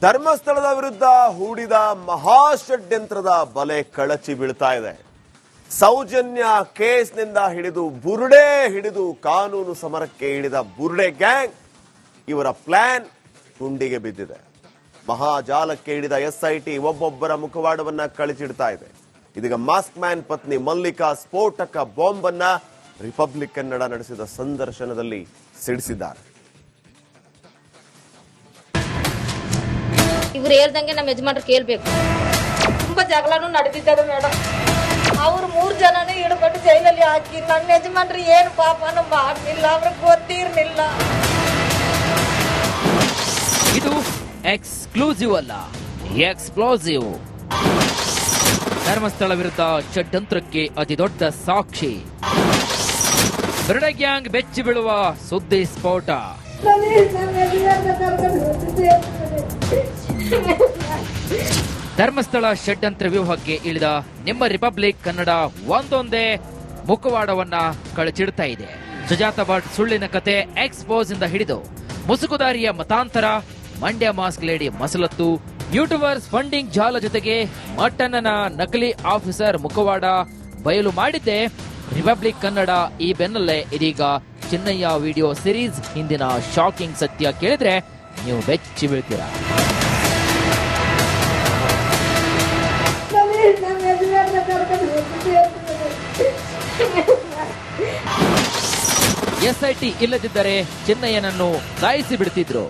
ಧರ್ಮಸ್ಥಳದ ವಿರುದ್ಧ ಹೂಡಿದ ಮಹಾಷಡ್ಯಂತ್ರದ ಬಲೆ ಕಳಚಿ ಬೀಳ್ತಾ ಇದೆ. ಸೌಜನ್ಯ ಕೇಸ್ನಿಂದ ಹಿಡಿದು ಕಾನೂನು ಸಮರಕ್ಕೆ ಇಳಿದ ಬುರುಡೆ ಗ್ಯಾಂಗ್ ಇವರ ಪ್ಲಾನ್ ಗುಂಡಿಗೆ ಬಿದ್ದಿದೆ. ಮಹಾಜಾಲಕ್ಕೆ ಹಿಡಿದ ಎಸ್ಐಟಿ ಒಬ್ಬೊಬ್ಬರ ಮುಖವಾಡವನ್ನ ಕಳಚಿಡ್ತಾ ಇದೆ. ಇದೀಗ ಮಾಸ್ಕ್ ಮ್ಯಾನ್ ಪತ್ನಿ ಮಲ್ಲಿಕಾ ಸ್ಫೋಟಕ ಬಾಂಬ್ ಅನ್ನ ರಿಪಬ್ಲಿಕ್ ಕನ್ನಡ ನಡೆಸಿದ ಸಂದರ್ಶನದಲ್ಲಿ ಸಿಡಿಸಿದ್ದಾರೆ. ಇವ್ರು ಹೇಳ್ದಂಗೆ ನಮ್ಮ ಯಜಮಾನ್ರು ಕೇಳ್ಬೇಕು. ತುಂಬಾ ಜಗಳನೂ ನಡೆದಿದ್ದಾರೆ ಮೇಡಮ್. ಅವ್ರು 3 ಜನನೇ ಹಿಡ್ಕೊಂಡು ಜೈಲಲ್ಲಿ ಹಾಕಿ ನನ್ನ ಯಜಮಾನ್ರು ಏನು ಪಾಪನೂ ಮಾಡಲಿಲ್ಲ, ಅವ್ರಿಗೆ ಗೊತ್ತಿರ್ಲಿಲ್ಲ. ಇದು ಎಕ್ಸ್ಕ್ಲೂಸಿವ್ ಅಲ್ಲ, ಎಕ್ಸ್ಪ್ಲೋಸಿವ್. ಧರ್ಮಸ್ಥಳ ವಿರುದ್ಧ ಷಡ್ಯಂತ್ರಕ್ಕೆ ಅತಿ ದೊಡ್ಡ ಸಾಕ್ಷಿ. ಬುರುಡೆ ಗ್ಯಾಂಗ್ ಬೆಚ್ಚಿ ಬೀಳುವ ಸುದ್ದಿ ಸ್ಫೋಟ. ಧರ್ಮಸ್ಥಳ ಷಡ್ಯಂತ್ರ ವ್ಯೂಹಕ್ಕೆ ಇಳಿದ ನಿಮ್ಮ ರಿಪಬ್ಲಿಕ್ ಕನ್ನಡ ಒಂದೊಂದೇ ಮುಖವಾಡವನ್ನ ಕಳಚಿಡ್ತಾ ಇದೆ. ಸುಜಾತ ಭಟ್ ಸುಳ್ಳಿನ ಕತೆ ಎಕ್ಸ್ಪೋಸ್ ಇಂದ ಹಿಡಿದು ಮುಸುಕುದಾರಿಯ ಮತಾಂತರ, ಮಂಡ್ಯ ಮಾಸ್ಕ್ ಲೇಡಿ ಮಸಲತ್ತು, ಯೂಟ್ಯೂಬರ್ಸ್ ಫಂಡಿಂಗ್ ಜಾಲ ಜೊತೆಗೆ ಮಟ್ಟಣ್ಣನ ನಕಲಿ ಆಫೀಸರ್ ಮುಖವಾಡ ಬಯಲು ಮಾಡಿದ್ದೆ ರಿಪಬ್ಲಿಕ್ ಕನ್ನಡ. ಈ ಬೆನ್ನಲ್ಲೇ ಇದೀಗ ಚಿನ್ನಯ್ಯ ವಿಡಿಯೋ ಸಿರೀಸ್ ಹಿಂದಿನ ಶಾಕಿಂಗ್ ಸತ್ಯ ಕೇಳಿದ್ರೆ ನೀವು ಬೆಚ್ಚಿ ಬೀಳ್ತೀರಾ. ಎಸ್ಐಟಿ ಇಲ್ಲದಿದ್ದರೆ ಚಿನ್ನಯ್ಯನನ್ನು ಸಾಯಿಸಿ ಬಿಡ್ತಿದ್ರು.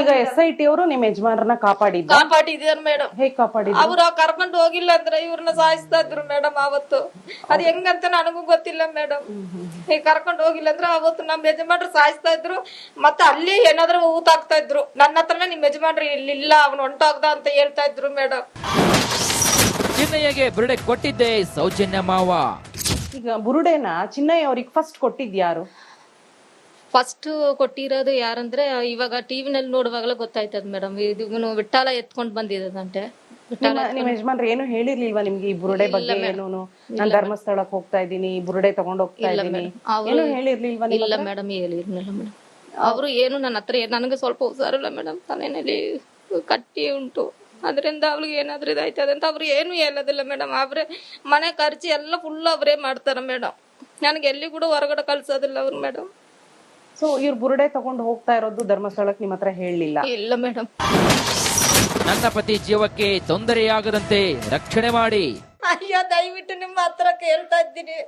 ಈಗ ಎಸ್ಐಟಿ ಅವರು ನಿಮ್ಮ ಯಜಮಾನರನ್ನ ಕಾಪಾಡಿದಾರೆ ಮೇಡಮ್. ಹೇಗೆ ಕಾಪಾಡಿದ್ರು? ಅವ್ರು ಕರ್ಕೊಂಡು ಹೋಗಿಲ್ಲ ಅಂದ್ರೆ ಇವ್ರನ್ನ ಸಾಯಿಸ್ತಾ ಇದ್ರು ಮೇಡಮ್. ಅವತ್ತು ಅದ್ ಹೆಂಗಂತ ನನಗೂ ಗೊತ್ತಿಲ್ಲ ಮೇಡಮ್. ಕರ್ಕೊಂಡು ಹೋಗಿಲ್ಲ ಅಂದ್ರೆ ಅವತ್ತು ನಮ್ಮ ಯಜಮಾನ್ರು ಸಾಯಿಸ್ತಾ ಇದ್ರು. ಮತ್ತೆ ಅಲ್ಲಿ ಏನಾದ್ರು ಊತಾಗ್ತಾ ಇದ್ರು. ನನ್ನ ಹತ್ರನೇ ನಿಮ್ ಯಜಮಾನ್ರು ಇಲ್ಲಿಲ್ಲ, ಅವ್ನು ಹೊಂಟೋಗ್ದ ಅಂತ ಹೇಳ್ತಾ ಇದ್ರು ಮೇಡಮ್. ಚಿನ್ನಯ್ಯಗೆ ಬುರುಡೆ ಕೊಟ್ಟಿದ್ದೆ ಸೌಜನ್ಯ ಮಾವ. ಈಗ ಬುರುಡೆನ ಚಿನ್ನಯ್ಯ ಅವ್ರಿಗೆ ಫಸ್ಟ್ ಕೊಟ್ಟಿದ್ಯಾರು? ಫಸ್ಟ್ ಕೊಟ್ಟಿರೋದು ಯಾರಂದ್ರೆ ಇವಾಗ ಟಿವಿನಲ್ಲಿ ನೋಡುವಾಗಲೇ ಗೊತ್ತಾಯ್ತದ ಮೇಡಮ್. ಇದು ವಿಠಾಲ ಎತ್ಕೊಂಡ್ ಬಂದಿದಂತೆ. ನಿಮ್ ಯಜಮಾನ್ರು ಏನು ಹೇಳಿರ್ಲಿಲ್ವಾ ನಿಮ್ಗೆ ಈ ಬುರುಡೆ ಬಗ್ಗೆ? ಏನು ನಾನ್ ಧರ್ಮಸ್ಥಳಕ್ಕೆ ಹೋಗ್ತಾ ಇದ್ದೀನಿ, ಬುರುಡೆ ತಗೊಂಡ್ ಹೋಗ್ತಾ ಇದ್ದೀನಿ ಏನು ಹೇಳಿರ್ಲಿಲ್ವಾ? ಇಲ್ಲ ಮೇಡಮ್, ಹೇಳಿರ್ಲಿಲ್ಲ ಮೇಡಮ್. ಅವರು ಏನು ನನ್ನ ಹತ್ರ ನನಗೆ ಸ್ವಲ್ಪ ಹುಷಾರಿಲ್ಲ ಮೇಡಮ್, ತಲೆನಲ್ಲಿ ಕಟ್ಟಿ ಉಂಟು, ಅದರಿಂದ ಅವ್ಳಿಗೆ ಏನಾದ್ರೂ ಇದಾಯ್ತದೆ ಅಂತ ಅವ್ರು ಏನು ಹೇಳೋದಿಲ್ಲ ಮೇಡಮ್. ಅವ್ರೆ ಮನೆ ಖರ್ಚು ಎಲ್ಲ ಫುಲ್ ಅವರೇ ಮಾಡ್ತಾರ ಮೇಡಮ್. ನನಗೆ ಎಲ್ಲಿ ಕೂಡ ಹೊರಗಡೆ ಕಳ್ಸೋದಿಲ್ಲ ಅವ್ರು ಮೇಡಮ್. ಸೊ ಇವ್ರು ಬುರುಡೆ ತಗೊಂಡು ಹೋಗ್ತಾ ಇರೋದು ಧರ್ಮಸ್ಥಳಕ್ಕೆ ನಿಮ್ಮ ಹತ್ರ ಹೇಳಲಿಲ್ಲ? ಇಲ್ಲ ಮೇಡಮ್. ನನ್ನ ಪತಿ ಜೀವಕ್ಕೆ ತೊಂದರೆಯಾಗದಂತೆ ರಕ್ಷಣೆ ಮಾಡಿ. ಅಯ್ಯೋ ದಯವಿಟ್ಟು ನಿಮ್ಮ ಹತ್ರ ಕೇಳ್ತಾ ಇದ್ದೀನಿ.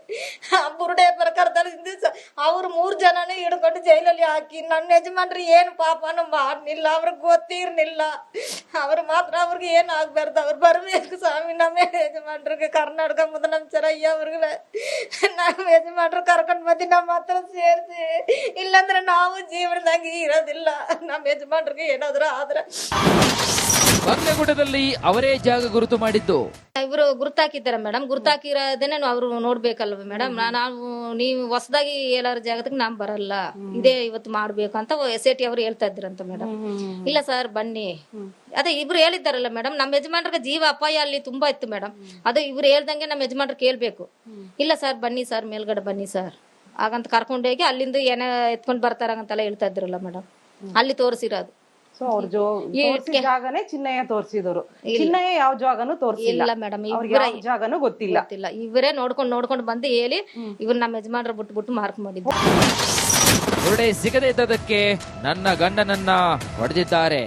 ಬುರುಡೆ ಪ್ರಕಾರದಲ್ಲಿ ಅವ್ರು 3 ಜನನೇ ಹಿಡ್ಕೊಂಡು ಜೈಲಲ್ಲಿ ಹಾಕಿ ನನ್ನ ಯಜಮಾನ್ರು ಏನು ಪಾಪನೂ ಮಾಡಲಿಲ್ಲ, ಅವ್ರಿಗೆ ಗೊತ್ತಿರ್ಲಿಲ್ಲ. ಅವ್ರು ಮಾತ್ರ ಅವ್ರಿಗೆ ಏನು ಆಗ್ಬಾರ್ದು, ಅವ್ರು ಬರ್ಬೇಕು ಸ್ವಾಮಿ ನಮ್ಮ ಯಜಮಾನ್ರಿಗೆ. ಕರ್ನಾಟಕ ಮುದ್ದನಂಚರ ಅವ್ರಿಗೆ ನಮ್ಮ ಯಜಮಾನ್ರು ಕರ್ಕೊಂಡ್ ಬಂದು ನಮ್ಮ ಹತ್ರ ಸೇರಿಸಿ, ಇಲ್ಲಾಂದ್ರೆ ನಾವು ಜೀವನದಾಗ ಇರೋದಿಲ್ಲ. ನಮ್ಮ ಯಜಮಾನ್ರಿಗೆ ಏನಾದ್ರು ಆದ್ರೆ ಬಂಗ್ಲೆಗುಡ್ಡದಲ್ಲಿ ಅವರೇ ಜಾಗ ಗುರುತು ಮಾಡಿದ್ದು. ಇವರು ಗುರುತಾಕಿದ್ದಾರೆ ಮೇಡಮ್. ಗುರುತಾಕಿರೋದೇನೆ ಅವ್ರು ನೋಡ್ಬೇಕಲ್ವ ಮೇಡಮ್. ನೀವು ಹೊಸದಾಗಿ ಎಲ್ಲಾರ ಜಾಗದಕ್ಕೆ ನಾನ್ ಬರಲ್ಲ, ಇದೇ ಇವತ್ತು ಮಾಡ್ಬೇಕು ಅಂತ ಎಸ್ಐಟಿ ಅವ್ರು ಹೇಳ್ತಾ ಇದ್ರಂತ ಮೇಡಮ್. ಇಲ್ಲ ಸರ್ ಬನ್ನಿ, ಅದೇ ಇಬ್ರು ಹೇಳಿದ್ದಾರಲ್ಲ ಮೇಡಮ್. ನಮ್ಮ ಯಜಮಾನ್ರಿಗೆ ಜೀವ ಅಪಾಯ ಅಲ್ಲಿ ತುಂಬಾ ಇತ್ತು ಮೇಡಮ್. ಅದು ಇವ್ರು ಹೇಳ್ದಂಗೆ ನಮ್ಮ ಯಜಮಾನ್ರು ಕೇಳ್ಬೇಕು. ಇಲ್ಲ ಸರ್ ಬನ್ನಿ ಸರ್, ಮೇಲ್ಗಡೆ ಬನ್ನಿ ಸರ್ ಹಾಗಂತ ಕರ್ಕೊಂಡು ಹೋಗಿ ಅಲ್ಲಿಂದ ಏನೇ ಎತ್ಕೊಂಡ್ ಬರ್ತಾರಂತೆಲ್ಲ ಹೇಳ್ತಾ ಇದ್ರಲ್ಲ ಮೇಡಮ್. ಅಲ್ಲಿ ತೋರಿಸಿರೋದು. ಸೊ ಅವ್ರ ಜಾಗನೇ ಚಿನ್ನಯ್ಯ ತೋರಿಸಿದವರು. ಚಿನ್ನಯ್ಯ ಯಾವ ಜಾಗನೂ ತೋರಿಸಿಲ್ಲ ಮೇಡಮ್. ಯಾವ ಜಾಗನೂ ಗೊತ್ತಿಲ್ಲ. ಇವರೇ ನೋಡ್ಕೊಂಡು ಬಂದು ಹೇಳಿ ಇವ್ರು ನಮ್ಮ ಯಜಮಾನ್ರ ಬಿಟ್ಟು ಮಾರ್ಕ್ ಮಾಡಿದ್ರು. ಬುರುಡೆ ಸಿಗದೇ ಇದ್ದದಕ್ಕೆ ನನ್ನ ಗಂಡನನ್ನ ಹೊಡೆದಿದ್ದಾರೆ.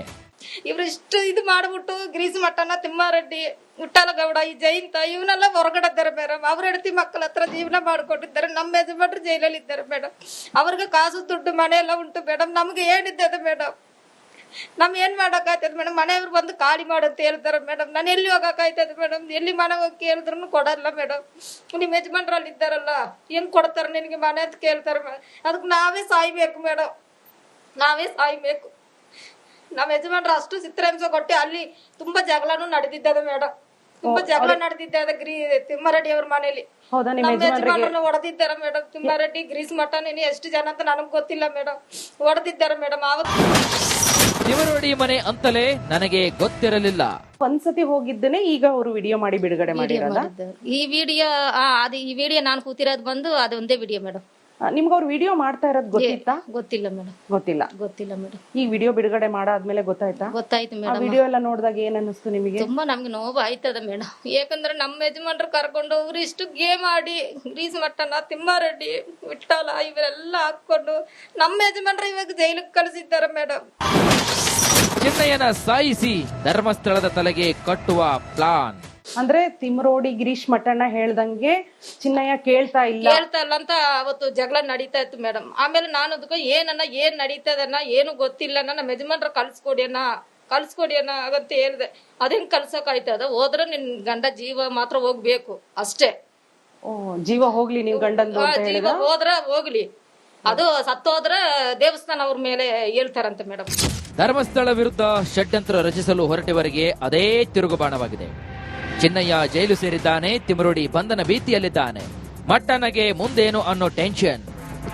ಇವ್ರು ಇಷ್ಟು ಇದು ಮಾಡ್ಬಿಟ್ಟು ಗ್ರೀಸ್ ಮಠನ, ತಿಮ್ಮಾರೆಡ್ಡಿ, ವಿಠ್ಠಲಗೌಡ, ಈ ಜಯಂತ ಇವನ್ನೆಲ್ಲ ಹೊರಗಡೆ ಇದ್ದಾರೆ ಮೇಡಮ್. ಅವ್ರ ಹೆಂಡತಿ ಮಕ್ಕಳ ಹತ್ರ ಜೀವನ ಮಾಡ್ಕೊಂಡಿದ್ದಾರೆ. ನಮ್ಮ ಯಜಮಾನ್ರು ಜೈಲಲ್ಲಿ ಇದ್ದಾರೆ ಮೇಡಮ್. ಅವ್ರಿಗೆ ಕಾಸು ದುಡ್ಡು ಮನೆ ಎಲ್ಲ ಉಂಟು ಮೇಡಮ್. ನಮ್ಗೆ ಏನಿದ್ದದೆ ಮೇಡಮ್, ನಮ್ ಏನ್ ಮಾಡಕ್ಕಾಯ್ತದ ಮೇಡಮ್? ಮನೆಯವ್ರು ಬಂದು ಖಾಲಿ ಮಾಡಂತ ಹೇಳ್ತಾರೆ ಮೇಡಮ್. ನಾನು ಎಲ್ಲಿ ಹೋಗಕ್ಕಾಯ್ತದ ಮೇಡಮ್? ಎಲ್ಲಿ ಮನೆ ಹೋಗಿ ಕೇಳಿದ್ರು ಕೊಡಲ್ಲ ಮೇಡಮ್. ನಿಮ್ ಯಜಮಾನ್ರಲ್ಲಿ ಇದ್ದಾರಲ್ಲ, ಹೆಂಗ್ ಕೊಡ್ತಾರ ನಿನ್ಗೆ ಮನೆ ಅಂತ ಕೇಳ್ತಾರೆ ಮೇಡಮ್. ಅದಕ್ಕೆ ನಾವೇ ಸಾಯ್ಬೇಕು ಮೇಡಮ್, ನಾವೇ ಸಾಯ್ಬೇಕು. ನಮ್ಮ ಯಜಮಾನ್ರು ಅಷ್ಟು ಚಿತ್ರಹಿಂಸೆ ಕೊಟ್ಟು ಅಲ್ಲಿ ತುಂಬಾ ಜಗಳನೂ ನಡೆದಿದ್ದದ ಮೇಡಮ್. ತುಂಬಾ ಜಗಳ ನಡೆದಿದ್ದ ತಿಮ್ಮಾರೆಡ್ಡಿ ಅವ್ರ ಮನೇಲಿ. ನಮ್ಮ ಯಜಮಾನ್ರನ್ನ ಹೊಡೆದಿದ್ದಾರೆ ಮೇಡಮ್. ತಿಮ್ಮಾರೆಡ್ಡಿ, ಗ್ರೀಸ್ ಮಠ, ಎಷ್ಟು ಜನ ಅಂತ ನನಗ್ ಗೊತ್ತಿಲ್ಲ ಮೇಡಮ್, ಹೊಡೆದಿದ್ದಾರೆ ಮೇಡಮ್. ತಿವರೋಡಿ ಮನೆ ಅಂತಲೇ ನನಗೆ ಗೊತ್ತಿರಲಿಲ್ಲ. ಒಂದ್ಸತಿ ಹೋಗಿದ್ದೇನೆ, ಈಗ ಅವರು ವಿಡಿಯೋ ಮಾಡಿ ಬಿಡುಗಡೆ ಮಾಡಿರೋದ ಈ ವಿಡಿಯೋ ನಾನು ಕೂತಿರೋದು ಬಂದು ಅದೊಂದೇ ವಿಡಿಯೋ ಮೇಡಮ್. ನಿಮ್ಗೆ ಅವ್ರು ವಿಡಿಯೋ ಮಾಡ್ತಾ ಇರೋದು ಗೊತ್ತಿತ್ತಾ? ಗೊತ್ತಿಲ್ಲ ಮೇಡಮ್, ಗೊತ್ತಿಲ್ಲ. ಗೊತ್ತಿಲ್ಲ ಮೇಡಮ್. ಈ ವಿಡಿಯೋ ಬಿಡುಗಡೆ ಮಾಡಾದ್ಮೇಲೆ ಗೊತ್ತಾಯ್ತಾ? ಗೊತ್ತಾಯ್ತು ಆ ಮೇಡಮ್. ವಿಡಿಯೋ ಎಲ್ಲ ನೋಡಿದಾಗ ಏನ್ ಅನ್ನಿಸ್ತು ನಿಮಗೆ? ತುಂಬಾ ನಮ್ಗೆ ನೋವು ಆಯ್ತದ ಮೇಡಮ್. ಯಾಕಂದ್ರೆ ನಮ್ಮ ಯಜಮಾನ್ರು ಕರ್ಕೊಂಡು ಅವ್ರು ಇಷ್ಟು ಗೇಮ್ ಆಡಿ ಗ್ರೀಸ್ ಮಟ್ಟನ, ತಿಮ್ಮಾರೆಡ್ಡಿ, ವಿಠ್ಠಲ ಇವರೆಲ್ಲ ಹಾಕೊಂಡು ನಮ್ಮ ಯಜಮಾನ್ರು ಇವಾಗ ಜೈಲಿಗೆ ಕಳಿಸಿದ್ದಾರೆ ಮೇಡಮ್. ಚಿನ್ನಯ್ಯನ ಸಾಯಿಸಿ ಧರ್ಮಸ್ಥಳದ ತಲೆಗೆ ಕಟ್ಟುವ ಪ್ಲಾನ್. ಅಂದ್ರೆ ತಿಮ್ರೋಡಿ ಗಿರೀಶ್ ಮಠಣ್ಣ ಹೇಳ್ದಂಗೆ ಚಿನ್ನಯ್ಯ ಕೇಳ್ತಾ ಇಲ್ಲ ಅಂತ ಅವತ್ತು ಜಗಳ ನಡೀತಾ ಇತ್ತು ಮೇಡಮ್. ಆಮೇಲೆ ನಾನು ಅದಕ್ಕೆ ಏನ್ ನಡೀತದನ್ನ ಏನು ಗೊತ್ತಿಲ್ಲ, ನಮ್ಮ ಯಜಮಾನ್ರ ಕಳ್ಸ್ಕೊಡಿ ಅಣ್ಣ ಅಂತ ಹೇಳ್ದೆ. ಅದೇನ್ ಕಳ್ಸಕ್ ಆಯ್ತದ? ಹೋದ್ರೆ ನಿನ್ ಗಂಡ ಜೀವ ಮಾತ್ರ ಹೋಗ್ಬೇಕು ಅಷ್ಟೇ. ಜೀವ ಹೋಗ್ಲಿ ನಿಮ್ ಗಂಡಂದು ಅಂತ ಜೀವ ಹೇಳಿದ? ಹೋದ್ರ ಹೋಗ್ಲಿ, ಅದು ಸತ್ತೋದ್ರ ದೇವಸ್ಥಾನ ಅವ್ರ ಮೇಲೆ ಹೇಳ್ತಾರಂತೆ ಮೇಡಮ್. ಧರ್ಮಸ್ಥಳ ವಿರುದ್ಧ ಷಡ್ಯಂತ್ರ ರಚಿಸಲು ಹೊರಟವರಿಗೆ ಅದೇ ತಿರುಗುಬಾಣವಾಗಿದೆ. ಚಿನ್ನಯ್ಯ ಜೈಲು ಸೇರಿದ್ದಾನೆ, ತಿಮರೋಡಿ ಬಂಧನ ಭೀತಿಯಲ್ಲಿದ್ದಾನೆ. ಮಟ್ಟಣ್ಣಗೆ ಮುಂದೇನು ಅನ್ನೋ ಟೆನ್ಷನ್.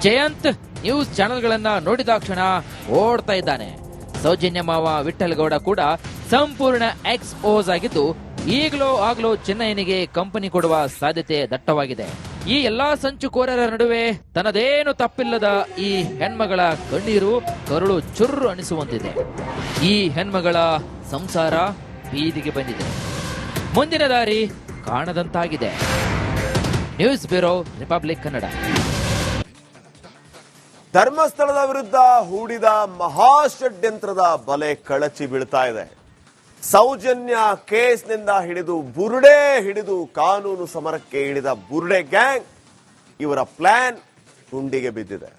ಜಯಂತ್ ನ್ಯೂಸ್ ಚಾನೆಲ್ಗಳನ್ನ ನೋಡಿದಾಕ್ಷಣ ಓಡ್ತಾ ಇದ್ದಾನೆ. ಸೌಜನ್ಯ ಮಾವ ವಿಠ್ಠಲಗೌಡ ಕೂಡ ಸಂಪೂರ್ಣ ಎಕ್ಸ್ಪೋಸ್ ಆಗಿದ್ದು, ಈಗಲೋ ಚಿನ್ನಯ್ಯನಿಗೆ ಕಂಪನಿ ಕೊಡುವ ಸಾಧ್ಯತೆ ದಟ್ಟವಾಗಿದೆ. ಈ ಎಲ್ಲಾ ಸಂಚುಕೋರರ ನಡುವೆ ತನ್ನದೇನು ತಪ್ಪಿಲ್ಲದ ಈ ಹೆಣ್ಮಗಳ ಕಣ್ಣೀರು ಕರುಳು ಚುರ್ರು ಅನಿಸುವಂತಿದೆ. ಈ ಹೆಣ್ಮಗಳ ಸಂಸಾರ ಬೀದಿಗೆ ಬಂದಿದೆ. ಮುಂದಿನ ದಾರಿ ಕಾಣದಂತಾಗಿದೆ. News bureau, republic Kannada. ಧರ್ಮಸ್ಥಳದ ವಿರುದ್ಧ ಹೂಡಿದ ಮಹಾಷಡ್ಯಂತ್ರದ ಬಲೆ ಕಳಚಿ ಬೀಳ್ತಾ ಇದೆ. ಸೌಜನ್ಯ ಕೇಸ್ನಿಂದ ಹಿಡಿದು ಕಾನೂನು ಸಮರಕ್ಕೆ ಇಳಿದ ಬುರುಡೆ ಗ್ಯಾಂಗ್ ಇವರ ಪ್ಲಾನ್ ಗುಂಡಿಗೆ ಬಿದ್ದಿದೆ.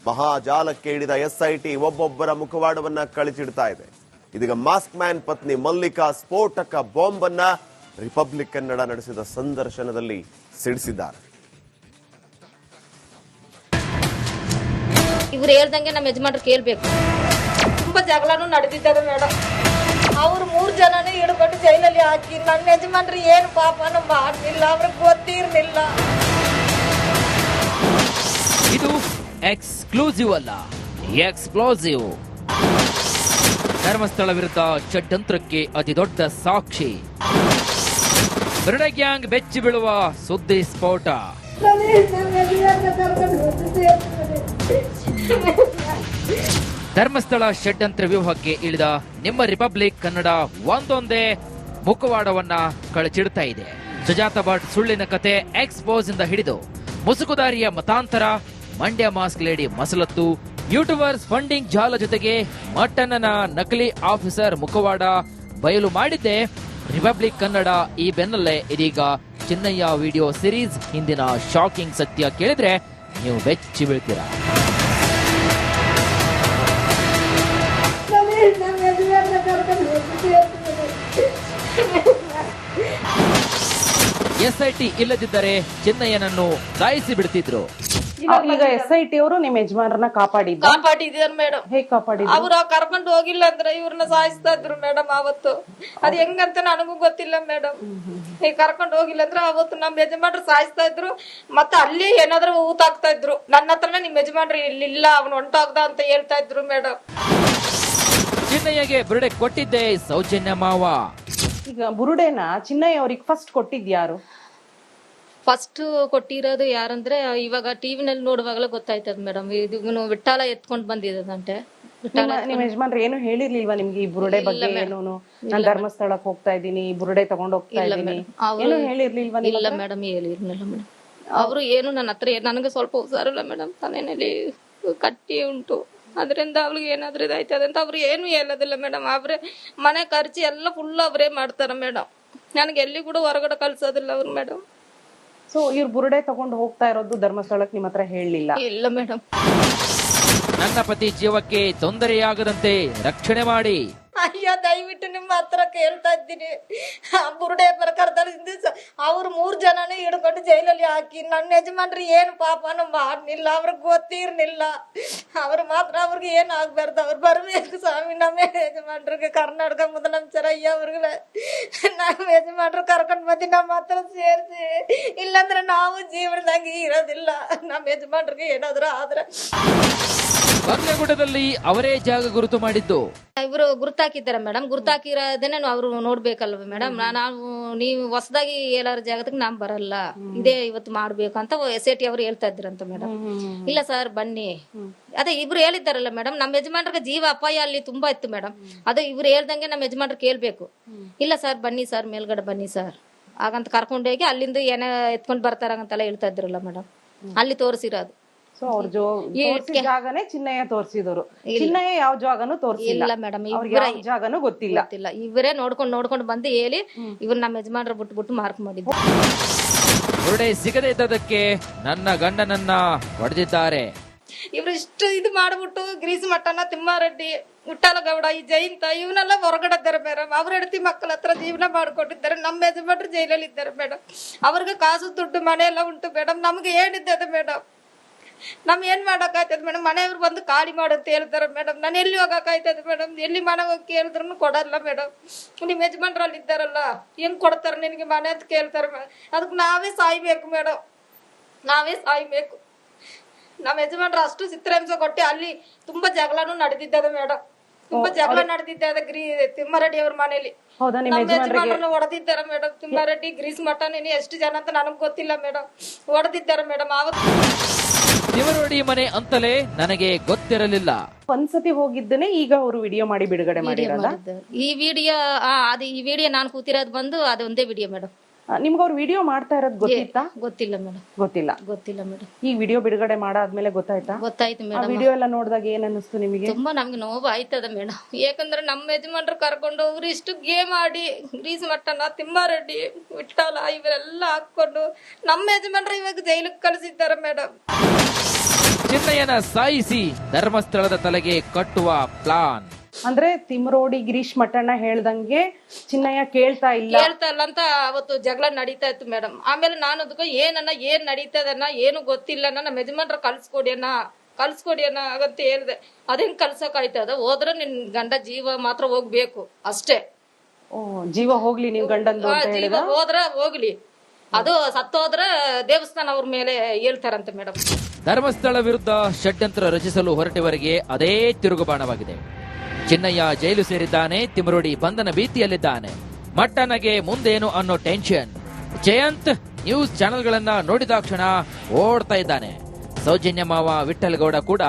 ಮಹಾಜಾಲಕ್ಕೆ ಇಳಿದ ಎಸ್ಐಟಿ ಒಬ್ಬೊಬ್ಬರ ಮುಖವಾಡವನ್ನ ಕಳಚಿಡ್ತಾ ಇದೆ. ಇದೀಗ ಮಾಸ್ಕ್ ಮ್ಯಾನ್ ಪತ್ನಿ ಮಲ್ಲಿಕಾ ಸ್ಫೋಟಕ ಬಾಂಬ್ ಅನ್ನ ರಿಪಬ್ಲಿಕ್ ಕನ್ನಡ ನಡೆಸಿದ ಸಂದರ್ಶನದಲ್ಲಿ ಸಿಡಿಸಿದ್ದಾರೆ. ಇವ್ರು ಹೇಳ್ದಂಗೆ ನಮ್ಮ ಯಜಮಾನ್ರು ಕೇಳ್ಬೇಕು. ತುಂಬಾ ಜಗಳನೂ ನಡೆದಿದ್ದಾರೆ ಮೇಡಮ್. ಅವ್ರು 3 ಜನನೇ ಹಿಡ್ಕೊಂಡು ಜೈಲಲ್ಲಿ ಹಾಕಿ ನನ್ನ ಯಜಮಾನ್ರು ಏನು ಪಾಪನೂ ಮಾಡ್ಲಿಲ್ಲ, ಅವ್ರಿಗೆ ಗೊತ್ತಿರ್ಲಿಲ್ಲ. ಇದು ಎಕ್ಸ್ಕ್ಲೂಸಿವ್ ಅಲ್ಲ, ಎಕ್ಸ್ಪ್ಲೋಸಿವ್. ಧರ್ಮಸ್ಥಳ ವಿರುದ್ಧ ಷಡ್ಯಂತ್ರಕ್ಕೆ ಅತಿ ದೊಡ್ಡ ಸಾಕ್ಷಿ. ಬುರುಡೆ ಗ್ಯಾಂಗ್ ಬೆಚ್ಚಿ ಬೀಳುವ ಸುದ್ದಿ ಸ್ಫೋಟ. ಧರ್ಮಸ್ಥಳ ಷಡ್ಯಂತ್ರ ವ್ಯೂಹಕ್ಕೆ ಇಳಿದ ನಿಮ್ಮ ರಿಪಬ್ಲಿಕ್ ಕನ್ನಡ ಒಂದೊಂದೇ ಮುಖವಾಡವನ್ನ ಕಳಚಿಡ್ತಾ ಇದೆ. ಸುಜಾತ ಭಟ್ ಸುಳ್ಳಿನ ಕತೆ ಎಕ್ಸ್ಪೋಸ್ ಇಂದ ಹಿಡಿದು ಮುಸುಕುದಾರಿಯ ಮತಾಂತರ, ಮಂಡ್ಯ ಮಾಸ್ಕ್ ಲೇಡಿ ಮಸಲತ್ತು, ಯೂಟ್ಯೂಬರ್ಸ್ ಫಂಡಿಂಗ್ ಜಾಲ ಜೊತೆಗೆ ಮಟ್ಟಣ್ಣನ ನಕಲಿ ಆಫೀಸರ್ ಮುಖವಾಡ ಬಯಲು ಮಾಡಿದ್ದೆ ರಿಪಬ್ಲಿಕ್ ಕನ್ನಡ. ಈ ಬೆನ್ನಲ್ಲೇ ಇದೀಗ ಚಿನ್ನಯ್ಯ ವಿಡಿಯೋ ಸಿರೀಸ್ ಹಿಂದಿನ ಶಾಕಿಂಗ್ ಸತ್ಯ ಕೇಳಿದ್ರೆ ನೀವು ಬೆಚ್ಚಿ ಬೀಳ್ತೀರಾ. ಎಸ್ಐಟಿ ಇಲ್ಲದಿದ್ದರೆ ಚಿನ್ನಯ್ಯನನ್ನು ಸಾಯಿಸಿ ಬಿಡ್ತಿದ್ರು. ಈಗ ಎಸ್ಐಟಿ ಅವರು ನಿಮ್ ಯಜಮಾನರನ್ನ ಕಾಪಾಡಿದಾರೆ ಮೇಡಮ್. ಹೇಗ್ ಕಾಪಾಡಿದ್ರು? ಅವ್ರ ಕರ್ಕೊಂಡು ಹೋಗಿಲ್ಲ ಅಂದ್ರೆ ಇವ್ರನ್ನ ಸಾಯಿಸ್ತಾ ಇದ್ರು ಮೇಡಮ್. ಅವತ್ತು ಅದ್ ಹೆಂಗಂತ ನನಗೂ ಗೊತ್ತಿಲ್ಲ ಮೇಡಮ್. ಈಗ ಕರ್ಕೊಂಡು ಹೋಗಿಲ್ಲ ಅಂದ್ರೆ ಅವತ್ತು ನಮ್ ಯಜಮಾನ್ರು ಸಾಯಿಸ್ತಾ ಇದ್ರು. ಮತ್ತೆ ಅಲ್ಲಿ ಏನಾದ್ರು ಊತಾಕ್ತಾ ಇದ್ರು. ನನ್ನ ಹತ್ರನೇ ನಿಮ್ ಯಜಮಾನ್ರು ಇಲ್ಲಿಲ್ಲ, ಅವ್ನು ಹೊಂಟೋಗ್ದ ಅಂತ ಹೇಳ್ತಾ ಇದ್ರು ಮೇಡಮ್. ಚಿನ್ನಯ್ಯಗೆ ಬುರುಡೆ ಕೊಟ್ಟಿದ್ದೆ ಸೌಜನ್ಯ ಮಾವ. ಈಗ ಬುರುಡೆನ ಚಿನ್ನಯ್ಯ ಅವ್ರಿಗೆ ಫಸ್ಟ್ ಕೊಟ್ಟಿದ್ಯಾರು? ಫಸ್ಟ್ ಕೊಟ್ಟಿರೋದು ಯಾರಂದ್ರೆ ಇವಾಗ ಟಿವಿನಲ್ಲಿ ನೋಡುವಾಗಲೇ ಗೊತ್ತಾಯ್ತದ ಮೇಡಮ್. ಇದು ವಿಠ್ಠಲ ಎತ್ಕೊಂಡ್ ಬಂದಿದಂತೆ. ನಿಮ್ ಯಜಮಾನ್ರು ಏನು ಹೇಳಿರ್ಲಿಲ್ವಾ ನಿಮ್ಗೆ ಈ ಬುರುಡೆ ಬಗ್ಗೆ? ಏನು ನಾನ್ ಧರ್ಮಸ್ಥಳಕ್ಕೆ ಹೋಗ್ತಾ ಇದೀನಿ, ಬುರುಡೆ ತಗೊಂಡ್ ಹೋಗ್ತಾ ಇದೀನಿ ಏನು ಹೇಳಿರ್ಲಿಲ್ವಾ? ಇಲ್ಲ ಮೇಡಮ್, ಹೇಳಿರ್ಲಿಲ್ಲ ಮೇಡಮ್. ಅವರು ಏನು ನನ್ನ ಹತ್ರ ನನಗೆ ಸ್ವಲ್ಪ ಹುಷಾರಿಲ್ಲ ಮೇಡಮ್. ತಲೆನಲ್ಲಿ ಕಟ್ಟಿ ಉಂಟು, ಅದರಿಂದ ಅವ್ಳಿಗೆ ಏನಾದ್ರೂ ಇದಾಯ್ತದೆ ಅಂತ ಅವ್ರು ಏನು ಹೇಳೋದಿಲ್ಲ ಮೇಡಮ್. ಅವ್ರೆ ಮನೆ ಖರ್ಚು ಎಲ್ಲ ಫುಲ್ ಅವರೇ ಮಾಡ್ತಾರ ಮೇಡಮ್. ನನಗೆ ಎಲ್ಲಿ ಕೂಡ ಹೊರಗಡೆ ಕಳ್ಸೋದಿಲ್ಲ ಅವ್ರು ಮೇಡಮ್. ಸೊ ಇವ್ರು ಬುರುಡೆ ತಗೊಂಡು ಹೋಗ್ತಾ ಇರೋದು ಧರ್ಮಸ್ಥಳಕ್ಕೆ ನಿಮ್ಮ ಹತ್ರ ಹೇಳಲಿಲ್ಲ? ಇಲ್ಲ ಮೇಡಮ್. ನನ್ನ ಪತಿ ಜೀವಕ್ಕೆ ತೊಂದರೆಯಾಗದಂತೆ ರಕ್ಷಣೆ ಮಾಡಿ. ಅಯ್ಯೋ ದಯವಿಟ್ಟು ನಿಮ್ಮ ಹತ್ರ ಕೇಳ್ತಾ ಇದ್ದೀನಿ. ಬುರುಡೆ ಪ್ರಕಾರದಲ್ಲಿ ಅವ್ರು 3 ಜನನೇ ಹಿಡ್ಕೊಂಡು ಜೈಲಲ್ಲಿ ಹಾಕಿ ನನ್ನ ಯಜಮಾನ್ರು ಏನು ಪಾಪನೂ ಮಾಡ್ಲಿಲ್ಲ, ಅವ್ರಿಗೆ ಗೊತ್ತಿರ್ಲಿಲ್ಲ. ಅವ್ರು ಮಾತ್ರ ಅವ್ರಿಗೆ ಏನು ಆಗ್ಬಾರ್ದು, ಅವ್ರು ಬರ್ಬೇಕು ಸ್ವಾಮಿ. ನಮ್ಮ ಯಜಮಾನ್ರಿಗೆ ಕರ್ನಾಟಕ ಮೊದಲಂಚರಯ್ಯ ಅವ್ರಿಗೆ ನಮ್ಮ ಯಜಮಾನ್ರು ಕರ್ಕೊಂಡ್ ಬಂದು ನಮ್ಮ ಹತ್ರ ಸೇರಿಸಿ, ಇಲ್ಲಾಂದ್ರೆ ನಾವು ಜೀವನದಾಗಿ ಇರೋದಿಲ್ಲ. ನಮ್ಮ ಯಜಮಾನ್ರಿಗೆ ಏನಾದ್ರು ಆದ್ರೆ ಬಂಗ್ಲೆಗುಡ್ಡದಲ್ಲಿ ಅವರೇ ಜಾಗ ಗುರುತು ಮಾಡಿದ್ದು. ಇವರು ಗುರುತಾಕಿದ್ದಾರೆ ಮೇಡಮ್. ಗುರ್ತಾಕಿರೋದೇನೆ ಅವ್ರು ನೋಡ್ಬೇಕಲ್ವ ಮೇಡಮ್. ನಾವು ನೀವು ಹೊಸದಾಗಿ ಎಲ್ಲಾರ ಜಾಗಕ್ಕೆ ನಾನ್ ಬರಲ್ಲ, ಇದೇ ಇವತ್ತು ಮಾಡ್ಬೇಕು ಅಂತ SAT ಅವ್ರು ಹೇಳ್ತಾ ಇದ್ರಂತ ಮೇಡಮ್. ಇಲ್ಲ ಸರ್ ಬನ್ನಿ, ಅದೇ ಇಬ್ರು ಹೇಳಿದ್ದಾರಲ್ಲ ಮೇಡಮ್, ನಮ್ಮ ಯಜಮಾನ್ರಿಗೆ ಜೀವ ಅಪಾಯ ಅಲ್ಲಿ ತುಂಬಾ ಇತ್ತು ಮೇಡಮ್. ಅದೇ ಇವ್ರು ಹೇಳ್ದಂಗೆ ನಮ್ಮ ಯಜಮಾನ್ರು ಕೇಳ್ಬೇಕು. ಇಲ್ಲ ಸರ್ ಬನ್ನಿ ಸರ್, ಮೇಲ್ಗಡೆ ಬನ್ನಿ ಸರ್ ಹಾಗಂತ ಕರ್ಕೊಂಡೋಗಿ ಅಲ್ಲಿಂದ ಏನ ಎತ್ಕೊಂಡ್ ಬರ್ತಾರಂತೆಲ್ಲ ಹೇಳ್ತಾ ಇದ್ರಲ್ಲ ಮೇಡಮ್, ಅಲ್ಲಿ ತೋರಿಸಿರೋದು. ಸೊ ಅವ್ರ ಜಾಗನೇ ಚಿನ್ನಯ್ಯ ತೋರಿಸಿದವರು, ಚಿನ್ನಯ್ಯ ಯಾವ ಜಾಗನೂ ತೋರಿಸಿಲ್ಲ. ಇಲ್ಲ ಮೇಡಮ್, ಜಾಗನೂ ಗೊತ್ತಿಲ್ಲ. ಇವರೇ ನೋಡ್ಕೊಂಡು ಬಂದು ಹೇಳಿ ಇವ್ರು ನಮ್ಮ ಯಜಮಾನ್ರ ಬಿಟ್ಟು ಮಾರ್ಕ್ ಮಾಡಿದ್ರು. ಬುರುಡೆ ಸಿಗದೇ ಇದ್ದದಕ್ಕೆ ನನ್ನ ಗಂಡನನ್ನ ಹೊಡೆದಿದ್ದಾರೆ. ಇವ್ರು ಇಷ್ಟು ಇದು ಮಾಡ್ಬಿಟ್ಟು ಗ್ರೀಸ್ ಮಠನ, ತಿಮ್ಮಾರೆಡ್ಡಿ, ವಿಠ್ಠಲಗೌಡ, ಈ ಜಯಂತ ಇವನ್ನೆಲ್ಲ ಹೊರಗಡೆ ಇದ್ದಾರೆ ಮೇಡಮ್. ಅವ್ರ ಹೆಂಡತಿ ಮಕ್ಕಳ ಹತ್ರ ಜೀವನ ಮಾಡ್ಕೊಂಡಿದ್ದಾರೆ. ನಮ್ಮ ಯಜಮಾನ್ರು ಜೈಲಲ್ಲಿ ಇದ್ದಾರೆ ಮೇಡಮ್. ಅವ್ರಿಗೆ ಕಾಸು ದುಡ್ಡು ಮನೆ ಎಲ್ಲ ಉಂಟು ಮೇಡಮ್. ನಮ್ಗೆ ಏನಿದ್ದದೆ ಮೇಡಮ್, ನಮ್ ಏನ್ ಮಾಡಕ್ಕಾಯ್ತದ ಮೇಡಮ್? ಮನೆಯವ್ರು ಬಂದು ಖಾಲಿ ಮಾಡಂತ ಹೇಳ್ತಾರೆ ಮೇಡಮ್. ನಾನು ಎಲ್ಲಿ ಹೋಗಕ್ಕಾಯ್ತದೆ ಮೇಡಮ್? ಎಲ್ಲಿ ಮನೆ ಹೋಗಿ ಕೇಳಿದ್ರು ಕೊಡಲ್ಲ ಮೇಡಮ್. ನಿಮ್ ಯಜಮಾನ್ರಲ್ಲಿ ಇದ್ದಾರಲ್ಲ, ಹೆಂಗ್ ಕೊಡ್ತಾರೆ ನಿನ್ಗೆ ಮನೆ ಅಂತ ಕೇಳ್ತಾರೆ ಮೇಡಮ್. ಅದಕ್ಕೆ ನಾವೇ ಸಾಯ್ಬೇಕು ಮೇಡಮ್, ನಾವೇ ಸಾಯ್ಬೇಕು. ನಮ್ಮ ಯಜಮಾನ್ರು ಅಷ್ಟು ಚಿತ್ರಹಿಂಸೆ ಕೊಟ್ಟು ಅಲ್ಲಿ ತುಂಬಾ ಜಗಳನೂ ನಡೆದಿದ್ದದೆ ಮೇಡಮ್. ತುಂಬಾ ಜಗಳ ನಡೆದಿದ್ದ ತಿಮ್ಮಾರೆಡ್ಡಿ ಅವ್ರ ಮನೇಲಿ. ನಮ್ಮ ಯಜಮಾನ್ರನ್ನ ಹೊಡೆದಿದ್ದಾರೆ ಮೇಡಮ್. ತಿಮ್ಮಾರೆಡ್ಡಿ ಗ್ರೀಸ್ ಮಠ ನೀನು ಎಷ್ಟು ಜನ ಅಂತ ನನಗ್ ಗೊತ್ತಿಲ್ಲ ಮೇಡಮ್, ಹೊಡೆದಿದ್ದಾರೆ ಮೇಡಮ್. ತಿಮ್ಮರೋಡಿ ಮನೆ ಅಂತಲೇ ನನಗೆ ಗೊತ್ತಿರಲಿಲ್ಲ. ಒಂದ್ಸತಿ ಹೋಗಿದ್ದನೆ ಈಗ ಅವರು ವಿಡಿಯೋ ಮಾಡಿ ಬಿಡುಗಡೆ ಮಾಡಿರಲ್ಲ. ಈ ವಿಡಿಯೋ ನಾನು ಕೂತಿರೋದು ಬಂದು ಅದೊಂದೇ ವಿಡಿಯೋ ಮೇಡಮ್. ನಿಮ್ಗೆ ಅವ್ರು ವಿಡಿಯೋ ಮಾಡ್ತಾ ಇರೋದು ಗೊತ್ತಿತ್ತಾ? ಗೊತ್ತಿಲ್ಲ ಮೇಡಮ್. ಗೊತ್ತಿಲ್ಲ ಮೇಡಮ್. ಈ ವಿಡಿಯೋ ಬಿಡುಗಡೆ ಮಾಡಾದ್ಮೇಲೆ ಗೊತ್ತಾಯ್ತಾ? ಗೊತ್ತಾಯ್ತು ಮೇಡಮ್. ವಿಡಿಯೋ ಎಲ್ಲ ನೋಡಿದಾಗ ಏನ್ ಅನಿಸ್ತು ನಿಮಗೆ? ತುಂಬಾ ನಮ್ಗೆ ನೋವು ಆಯ್ತದ ಮೇಡಮ್. ಯಾಕಂದ್ರೆ ನಮ್ಮ ಯಜಮಾನ್ರು ಕರ್ಕೊಂಡು ಹೋಗ್ರು ಇಷ್ಟು ಗೇಮ್ ಆಡಿ ಗ್ರೀಸ್ ಮಠನ, ತಿಮ್ಮಾರೆಡ್ಡಿ, ವಿಠ್ಠಲ ಇವರೆಲ್ಲ ಹಾಕೊಂಡು ನಮ್ಮ ಯಜಮಾನ್ರು ಇವಾಗ ಜೈಲಿಗೆ ಕಳಿಸಿದ್ದಾರೆ ಮೇಡಮ್. ಚಿನ್ನಯ್ಯನ ಸಾಯಿಸಿ ಧರ್ಮಸ್ಥಳದ ತಲೆಗೆ ಕಟ್ಟುವ ಪ್ಲಾನ್. ಅಂದ್ರೆ ತಿಮ್ರೋಡಿ ಗಿರೀಶ್ ಮಠಣ್ಣ ಹೇಳ್ದಂಗೆ ಚಿನ್ನಯ್ಯ ಕೇಳ್ತಾ ಇಲ್ಲ ಅಂತ ಅವತ್ತು ಜಗಳ ನಡೀತಾ ಇತ್ತು ಮೇಡಮ್. ಆಮೇಲೆ ನಾನು ಅದಕ್ಕೆ ಏನ್ ನಡೀತದನ್ನ ಏನು ಗೊತ್ತಿಲ್ಲ, ನಮ್ಮ ಯಜಮಾನ್ರ ಕಲ್ಸ್ಕೊಡಿ ಅನ್ನ ಆಗಂತ ಹೇಳ್ದೆ. ಅದೇನ್ ಕಲ್ಸಕ್ ಆಯ್ತದ? ಹೋದ್ರೆ ನಿನ್ ಗಂಡ ಜೀವ ಮಾತ್ರ ಹೋಗ್ಬೇಕು ಅಷ್ಟೇ. ಜೀವ ಹೋಗ್ಲಿ ನಿಮ್ ಗಂಡಂದು ಜೀವ ಹೋದ್ರ ಹೋಗ್ಲಿ, ಅದು ಸತ್ತೋದ್ರ ದೇವಸ್ಥಾನ ಅವ್ರ ಮೇಲೆ ಹೇಳ್ತಾರಂತೆ ಮೇಡಮ್. ಧರ್ಮಸ್ಥಳ ವಿರುದ್ಧ ಷಡ್ಯಂತ್ರ ರಚಿಸಲು ಹೊರಟವರಿಗೆ ಅದೇ ತಿರುಗುಬಾಣವಾಗಿದೆ. ಚಿನ್ನಯ್ಯ ಜೈಲು ಸೇರಿದ್ದಾನೆ, ತಿಮ್ಮರೋಡಿ ಬಂಧನ ಭೀತಿಯಲ್ಲಿದ್ದಾನೆ. ಮಟ್ಟನಗೆ ಮುಂದೇನು ಅನ್ನೋ ಟೆನ್ಷನ್. ಜಯಂತ್ ನ್ಯೂಸ್ ಚಾನೆಲ್ಗಳನ್ನ ನೋಡಿದಾಕ್ಷಣ ಓಡ್ತಾ ಇದ್ದಾನೆ. ಸೌಜನ್ಯ ಮಾವ ವಿಠ್ಠಲಗೌಡ ಕೂಡ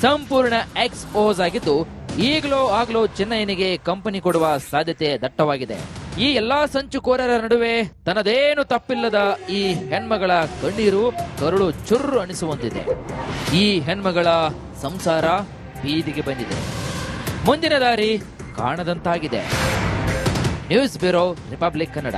ಸಂಪೂರ್ಣ ಎಕ್ಸ್ಪೋಸ್ ಆಗಿದ್ದು, ಆಗ್ಲೋ ಚಿನ್ನಯ್ಯನಿಗೆ ಕಂಪನಿ ಕೊಡುವ ಸಾಧ್ಯತೆ ದಟ್ಟವಾಗಿದೆ. ಈ ಎಲ್ಲಾ ಸಂಚುಕೋರರ ನಡುವೆ ತನ್ನದೇನು ತಪ್ಪಿಲ್ಲದ ಈ ಹೆಣ್ಮಗಳ ಕಣ್ಣೀರು ಕರುಳು ಚುರ್ರು ಅನಿಸುವಂತಿದೆ. ಈ ಹೆಣ್ಮಗಳ ಸಂಸಾರ ಬೀದಿಗೆ ಬಂದಿದೆ. ಮುಂದಿನ ದಾರಿ ಕಾಣದಂತಾಗಿದೆ. News bureau, republic Kannada.